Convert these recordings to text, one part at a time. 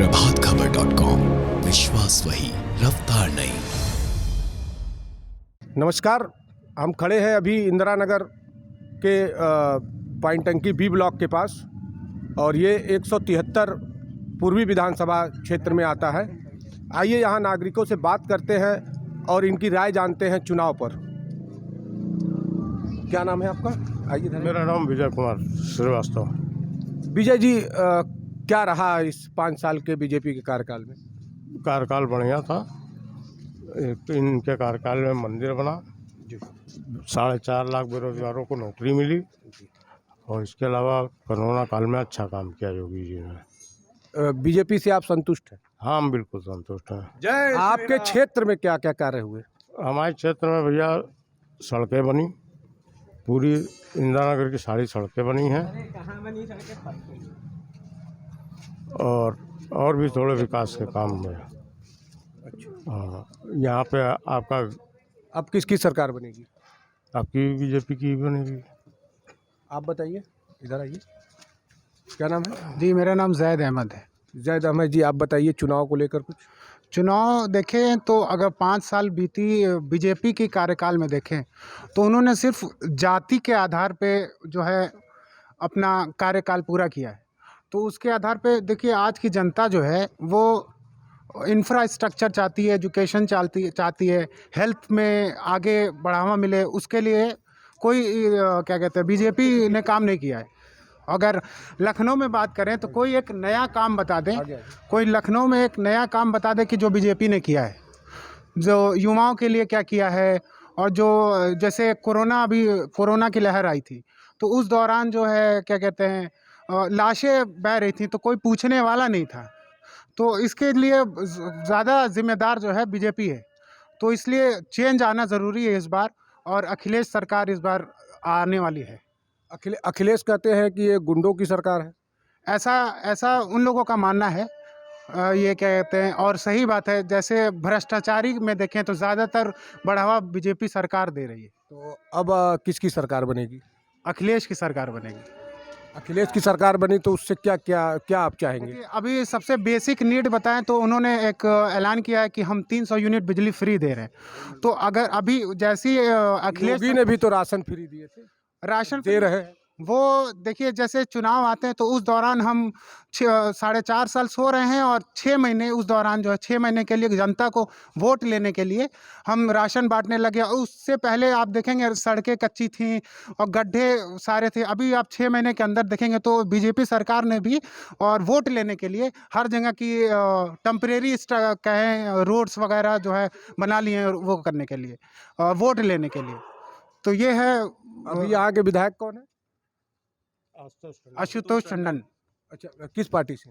प्रभातखबर.com, विश्वास वही, रफ्तार नहीं। नमस्कार, हम खड़े हैं अभी इंदिरा नगर के पॉइंट टंकी बी ब्लॉक के पास और ये 173 पूर्वी विधानसभा क्षेत्र में आता है। आइए यहाँ नागरिकों से बात करते हैं और इनकी राय जानते हैं चुनाव पर। क्या नाम है आपका? आइए। मेरा नाम विजय कुमार श्रीवास्तव। विजय जी, क्या रहा इस 5 साल के बीजेपी के कार्यकाल में? कार्यकाल बढ़िया था। एक तो इनके कार्यकाल में मंदिर बना, 4.5 लाख बेरोजगारों को नौकरी मिली और इसके अलावा कोरोना काल में अच्छा काम किया योगी जी ने। बीजेपी से आप संतुष्ट हैं? हाँ, हम बिल्कुल संतुष्ट हैं। आपके क्षेत्र में क्या क्या कार्य हुए? हमारे क्षेत्र में भैया सड़कें बनी, पूरी इंदिरा नगर की सारी सड़कें बनी हैं और भी थोड़े विकास के काम में। हाँ, यहाँ पे आपका अब किसकी सरकार बनेगी? आपकी बीजेपी की बनेगी। आप बताइए, इधर आइए। क्या नाम है? जी, मेरा नाम जैद अहमद है। जैद अहमद जी, आप बताइए चुनाव को लेकर कुछ। चुनाव देखें तो अगर 5 साल बीती बीजेपी के कार्यकाल में देखें तो उन्होंने सिर्फ जाति के आधार पे जो है अपना कार्यकाल पूरा किया है। तो उसके आधार पे देखिए, आज की जनता जो है वो इंफ्रास्ट्रक्चर चाहती है, एजुकेशन चाहती है, हेल्थ में आगे बढ़ावा मिले, उसके लिए कोई क्या कहते हैं, बीजेपी ने काम नहीं किया है। अगर लखनऊ में बात करें तो कोई एक नया काम बता दें, कोई लखनऊ में एक नया काम बता दें कि जो बीजेपी ने किया है, जो युवाओं के लिए क्या किया है। और जो जैसे कोरोना की लहर आई थी तो उस दौरान जो है क्या कहते हैं, लाशें बह रही थी तो कोई पूछने वाला नहीं था। तो इसके लिए ज़्यादा जिम्मेदार जो है बीजेपी है। तो इसलिए चेंज आना ज़रूरी है इस बार, और अखिलेश सरकार इस बार आने वाली है। अखिलेश कहते हैं कि ये गुंडों की सरकार है। ऐसा उन लोगों का मानना है। ये क्या कहते हैं, और सही बात है। जैसे भ्रष्टाचारी में देखें तो ज़्यादातर बढ़ावा बीजेपी सरकार दे रही है। तो अब किसकी सरकार बनेगी? अखिलेश की सरकार बनेगी। अखिलेश की सरकार बनी तो उससे क्या क्या क्या आप चाहेंगे? अभी सबसे बेसिक नीड बताएं तो उन्होंने एक ऐलान किया है कि हम 300 यूनिट बिजली फ्री दे रहे हैं। तो अगर अभी जैसी अखिलेश योगी ने भी तो राशन फ्री दिए थे, राशन दे रहे हैं। वो देखिए, जैसे चुनाव आते हैं तो उस दौरान हम 4.5 साल सो रहे हैं और 6 महीने उस दौरान जो है 6 महीने के लिए जनता को वोट लेने के लिए हम राशन बांटने लगे। उससे पहले आप देखेंगे सड़कें कच्ची थीं और गड्ढे सारे थे। अभी आप 6 महीने के अंदर देखेंगे तो बीजेपी सरकार ने भी और वोट लेने के लिए हर जगह की टेम्परेरी कहें रोड्स वगैरह जो है बना लिए हैं वो करने के लिए, वोट लेने के लिए। तो ये है। अभी यहाँ के विधायक कौन है? आशुतोष टंडन। अच्छा, किस पार्टी से?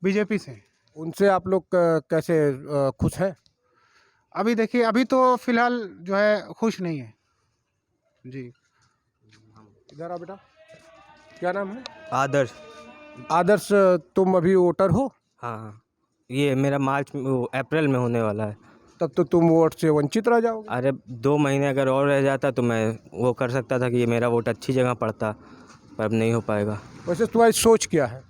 बीजेपी से। उनसे आप लोग कैसे खुश हैं? अभी देखिए, अभी तो फिलहाल जो है खुश नहीं है जी। इधर आ बेटा। क्या नाम है? आदर्श। आदर्श, तुम अभी वोटर हो? हाँ, ये मेरा अप्रैल में होने वाला है। तब तो तुम वोट से वंचित रह जाओगे। अरे 2 महीने अगर और रह जाता तो मैं वो कर सकता था कि ये मेरा वोट अच्छी जगह पड़ता, पर अब नहीं हो पाएगा। वैसे तुम्हारी सोच क्या है?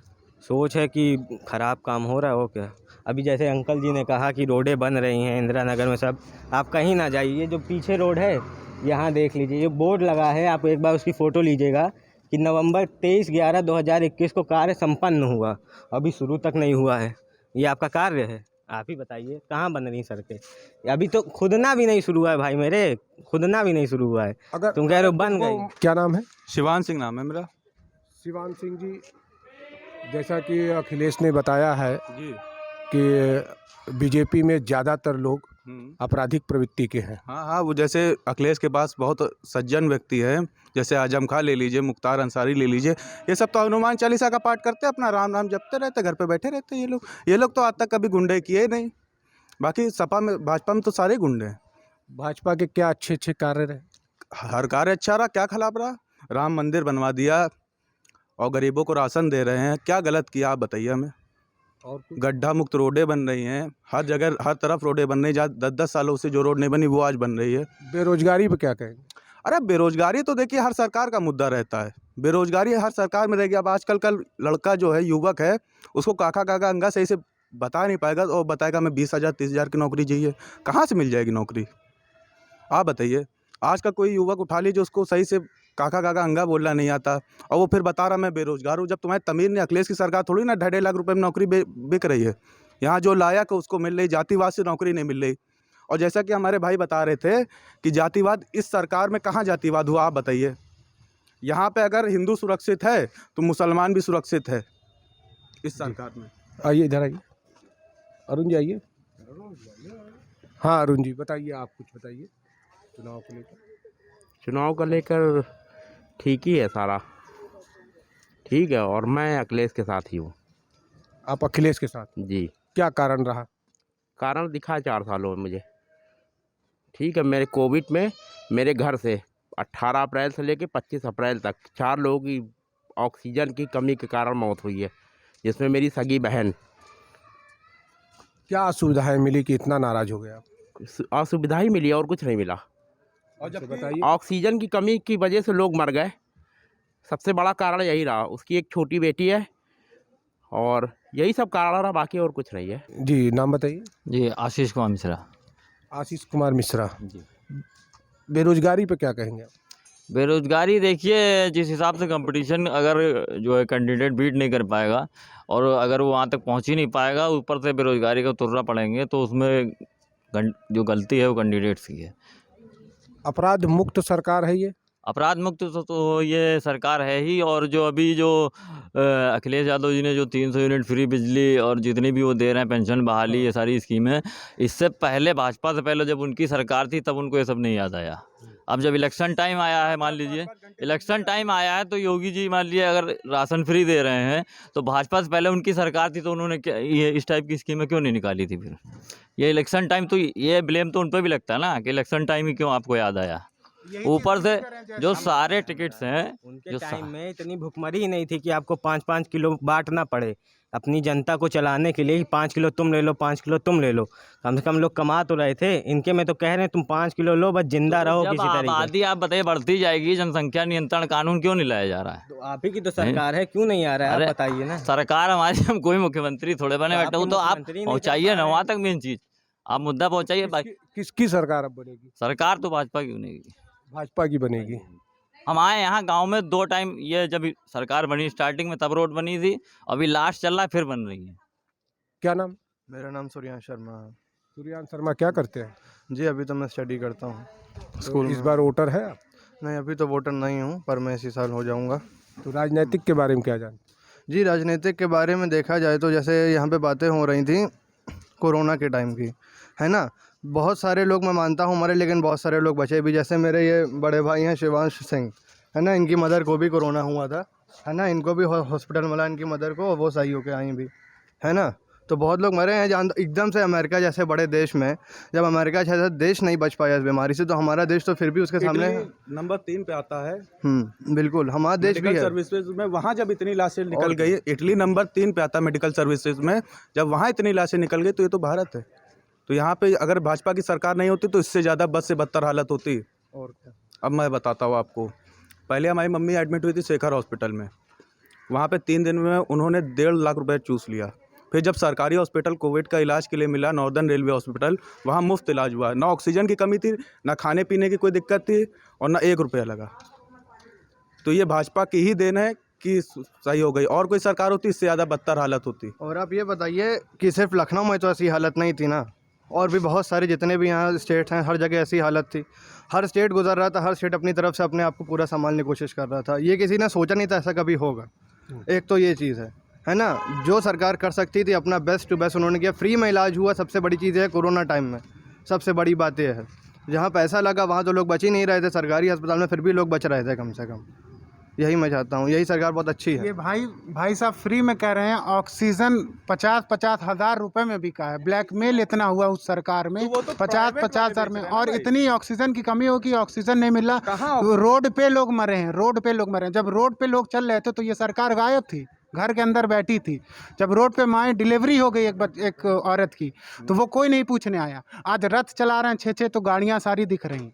सोच है कि ख़राब काम हो रहा हो क्या। अभी जैसे अंकल जी ने कहा कि रोडें बन रही हैं इंदिरा नगर में, सब आप कहीं ना जाइए, ये जो पीछे रोड है यहाँ देख लीजिए, ये बोर्ड लगा है, आप एक बार उसकी फ़ोटो लीजिएगा कि नवंबर 23/11/2021 को कार्य संपन्न हुआ, अभी शुरू तक नहीं हुआ है। ये आपका कार्य है? आप ही बताइए कहाँ बन रही सड़कें? अभी तो खुदना भी नहीं शुरू हुआ है भाई मेरे, खुदना भी नहीं शुरू हुआ है। अगर तुम कह रहे हो बन गई। क्या नाम है? शिवान सिंह नाम है मेरा। शिवान सिंह जी, जैसा कि अखिलेश ने बताया है जी कि बीजेपी में ज़्यादातर लोग आपराधिक प्रवृत्ति के हैं। हाँ, वो जैसे अखिलेश के पास बहुत सज्जन व्यक्ति है, जैसे आजम खां ले लीजिए, मुख्तार अंसारी ले लीजिए, ये सब तो हनुमान चालीसा का पाठ करते, अपना राम नाम जपते रहते, घर पे बैठे रहते। ये लोग तो आज तक कभी गुंडे किए नहीं। बाकी सपा में, भाजपा में तो सारे गुंडे हैं। भाजपा के क्या अच्छे अच्छे कार्य रहे? हर कार्य अच्छा रहा, क्या खराब रहा? राम मंदिर बनवा दिया और गरीबों को राशन दे रहे हैं, क्या गलत किया आप बताइए हमें? और गड्ढा मुक्त रोडें बन रही हैं, हर जगह हर तरफ रोडें बन रही हैं। 10-10 सालों से जो रोड नहीं बनी वो आज बन रही है। बेरोजगारी पे क्या कहेंगे? अरे बेरोजगारी तो देखिए हर सरकार का मुद्दा रहता है, बेरोजगारी हर सरकार में रहेगी। अब आजकल का लड़का जो है, युवक है, उसको काका काका अंगा सही से बता नहीं पाएगा और बताएगा मैं 20,000 30,000 की नौकरी चाहिए, कहाँ से मिल जाएगी नौकरी? आप बताइए। आज का कोई युवक उठा लीजिए, उसको सही से काका काका अंगा बोलना नहीं आता और वो फिर बता रहा मैं बेरोजगार हूँ। जब तुम्हारे तमीर ने, अखिलेश की सरकार थोड़ी ना 2.5 लाख रुपए में नौकरी बिक रही है। यहाँ जो लायक है उसको मिल रही, जातिवाद से नौकरी नहीं मिल रही। और जैसा कि हमारे भाई बता रहे थे कि जातिवाद इस सरकार में कहाँ जातिवाद हुआ, आप बताइए। यहाँ पे अगर हिंदू सुरक्षित है तो मुसलमान भी सुरक्षित है इस सरकार में। आइए इधर आइए, अरुण जी आइए। हाँ अरुण जी बताइए, आप कुछ बताइए चुनाव को लेकर। चुनाव को लेकर ठीक ही है, सारा ठीक है, और मैं अखिलेश के साथ ही हूँ। आप अखिलेश के साथ? जी। क्या कारण रहा? कारण दिखा 4 सालों में मुझे। ठीक है, मेरे कोविड में मेरे घर से 18 अप्रैल से लेकर 25 अप्रैल तक 4 लोगों की ऑक्सीजन की कमी के कारण मौत हुई है, जिसमें मेरी सगी बहन। क्या असुविधाएं मिली कि इतना नाराज हो गया? असुविधा ही मिली और कुछ नहीं मिला। और जब बताइए। ऑक्सीजन की कमी की वजह से लोग मर गए, सबसे बड़ा कारण यही रहा। उसकी एक छोटी बेटी है और यही सब कारण रहा, बाकी और कुछ नहीं है। जी नाम बताइए। जी आशीष कुमार मिश्रा। आशीष कुमार मिश्रा जी। बेरोजगारी पे क्या कहेंगे आप? बेरोजगारी देखिए, जिस हिसाब से कंपटीशन अगर जो है कैंडिडेट बीट नहीं कर पाएगा और अगर वो वहाँ तक पहुँच ही नहीं पाएगा, ऊपर से बेरोजगारी का तुर्रा पड़ेंगे, तो उसमें जो गलती है वो कैंडिडेट्स की है। अपराध मुक्त सरकार है ये? अपराध मुक्त तो ये सरकार है ही। और जो अभी जो अखिलेश यादव जी ने जो 300 यूनिट फ्री बिजली और जितनी भी वो दे रहे हैं पेंशन बहाली, ये सारी स्कीमें, इससे पहले भाजपा से पहले जब उनकी सरकार थी तब उनको ये सब नहीं याद आया। अब जब इलेक्शन टाइम आया है, मान लीजिए इलेक्शन टाइम आया है, तो योगी जी मान लीजिए अगर राशन फ्री दे रहे हैं, तो भाजपा से पहले उनकी सरकार थी तो उन्होंने क्या ये इस टाइप की स्कीमें क्यों नहीं निकाली थी? फिर ये इलेक्शन टाइम, तो ये ब्लेम तो उन पर भी लगता है ना कि इलेक्शन टाइम ही क्यों आपको याद आया। ऊपर से जो सारे टिकट्स हैं, उनके टाइम में इतनी भुखमरी ही नहीं थी कि आपको 5-5 किलो बांटना पड़े अपनी जनता को चलाने के लिए। 5 किलो तुम ले लो, 5 किलो तुम ले लो, कम से कम लोग कमा तो रहे थे। इनके में तो कह रहे हैं तुम 5 किलो लो, बस जिंदा रहो किसी तरीके। आबादी आप बताइए बढ़ती जाएगी, जनसंख्या नियंत्रण कानून क्यों नहीं लाया जा रहा है? तो आप ही की तो सरकार है, क्यों नहीं आ रहा है? आप बताइए ना। सरकार हमारी, हम कोई मुख्यमंत्री थोड़े बने बैठे हो, तो आप पहुँचाइए ना वहाँ तक मेन चीज, आप मुद्दा पहुँचाइए। किसकी सरकार अब बनेगी? सरकार तो भाजपा की बनेगी। भाजपा की बनेगी। हमारे यहाँ गांव में 2 टाइम, ये जब सरकार बनी स्टार्टिंग में तब रोड बनी थी, अभी लास्ट चल रहा है, फिर बन रही है। क्या नाम? मेरा नाम सूर्यान शर्मा है। सूर्यान शर्मा क्या करते हैं? जी अभी तो मैं स्टडी करता हूँ तो स्कूल इस में। बार वोटर है आप? नहीं अभी तो वोटर नहीं हूँ, पर मैं इसी साल हो जाऊँगा। तो राजनीतिक के बारे में क्या जानते? जी राजनीतिक के बारे में देखा जाए तो जैसे यहाँ पे बातें हो रही थी कोरोना के टाइम की, है ना, बहुत सारे लोग मैं मानता हूँ मरे, लेकिन बहुत सारे लोग बचे भी। जैसे मेरे ये बड़े भाई हैं शिवांश सिंह, है ना, इनकी मदर को भी कोरोना हुआ था, है ना, इनको भी हॉस्पिटल मिला इनकी मदर को, वो सही होके आई भी, है ना। तो बहुत लोग मरे हैं। एकदम से अमेरिका जैसे बड़े देश में, जब अमेरिका जैसा देश नहीं बच पाया इस बीमारी से, तो हमारा देश तो फिर भी उसके सामने नंबर 3 पे आता है। बिल्कुल हमारा देश भी है। सर्विसेज में वहाँ जब इतनी लाशें निकल गई, इटली नंबर 3 पे आता है मेडिकल सर्विसेज में, जब वहाँ इतनी लाशें निकल गई तो ये तो भारत है। तो यहाँ पे अगर भाजपा की सरकार नहीं होती तो इससे ज़्यादा बद से बदतर हालत होती। और क्या, अब मैं बताता हूँ आपको। पहले हमारी मम्मी एडमिट हुई थी शेखर हॉस्पिटल में, वहाँ पे 3 दिन में उन्होंने 1.5 लाख रुपए चूस लिया। फिर जब सरकारी हॉस्पिटल कोविड का इलाज के लिए मिला, नॉर्दर्न रेलवे हॉस्पिटल, वहाँ मुफ्त इलाज हुआ। ना ऑक्सीजन की कमी थी, ना खाने पीने की कोई दिक्कत थी, और ना 1 रुपया लगा। तो ये भाजपा की ही देन है कि सही हो गई। और कोई सरकार होती इससे ज़्यादा बदतर हालत होती। और आप ये बताइए कि सिर्फ लखनऊ में तो ऐसी हालत नहीं थी ना, और भी बहुत सारे जितने भी यहाँ स्टेट हैं, हर जगह ऐसी हालत थी। हर स्टेट गुजर रहा था, हर स्टेट अपनी तरफ से अपने आप को पूरा संभालने की कोशिश कर रहा था। ये किसी ने सोचा नहीं था ऐसा कभी होगा। एक तो ये चीज़ है ना, जो सरकार कर सकती थी अपना बेस्ट टू बेस्ट उन्होंने किया। फ्री में इलाज हुआ, सबसे बड़ी चीज़ है कोरोना टाइम में, सबसे बड़ी बात यह है। जहाँ पैसा लगा वहाँ तो लोग बच ही नहीं रहे थे, सरकारी अस्पताल में फिर भी लोग बच रहे थे कम से कम। यही मैं चाहता हूँ, यही सरकार बहुत अच्छी है। ये भाई साहब फ्री में कह रहे हैं, ऑक्सीजन 50-50 हज़ार रुपए में बिका है। ब्लैकमेल इतना हुआ उस सरकार में, 50-50 हज़ार में, और इतनी ऑक्सीजन की कमी हो कि ऑक्सीजन नहीं मिल रहा। रोड पे लोग मरे हैं, रोड पे लोग मरे हैं। जब रोड पे लोग चल रहे थे तो ये सरकार गायब थी, घर के अंदर बैठी थी। जब रोड पे माँ डिलीवरी हो गई एक औरत की, तो वो कोई नहीं पूछने आया। आज रथ चला रहे हैं 6-6 तो गाड़ियाँ सारी दिख रही हैं।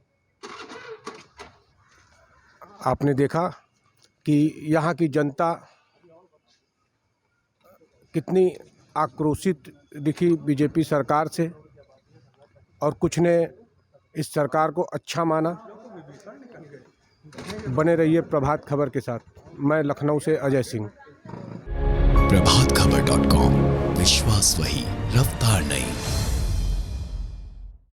आपने देखा कि यहाँ की जनता कितनी आक्रोशित दिखी बीजेपी सरकार से, और कुछ ने इस सरकार को अच्छा माना। बने रहिए प्रभात खबर के साथ। मैं लखनऊ से अजय सिंह। प्रभातखबर.com, विश्वास वही, रफ्तार नहीं।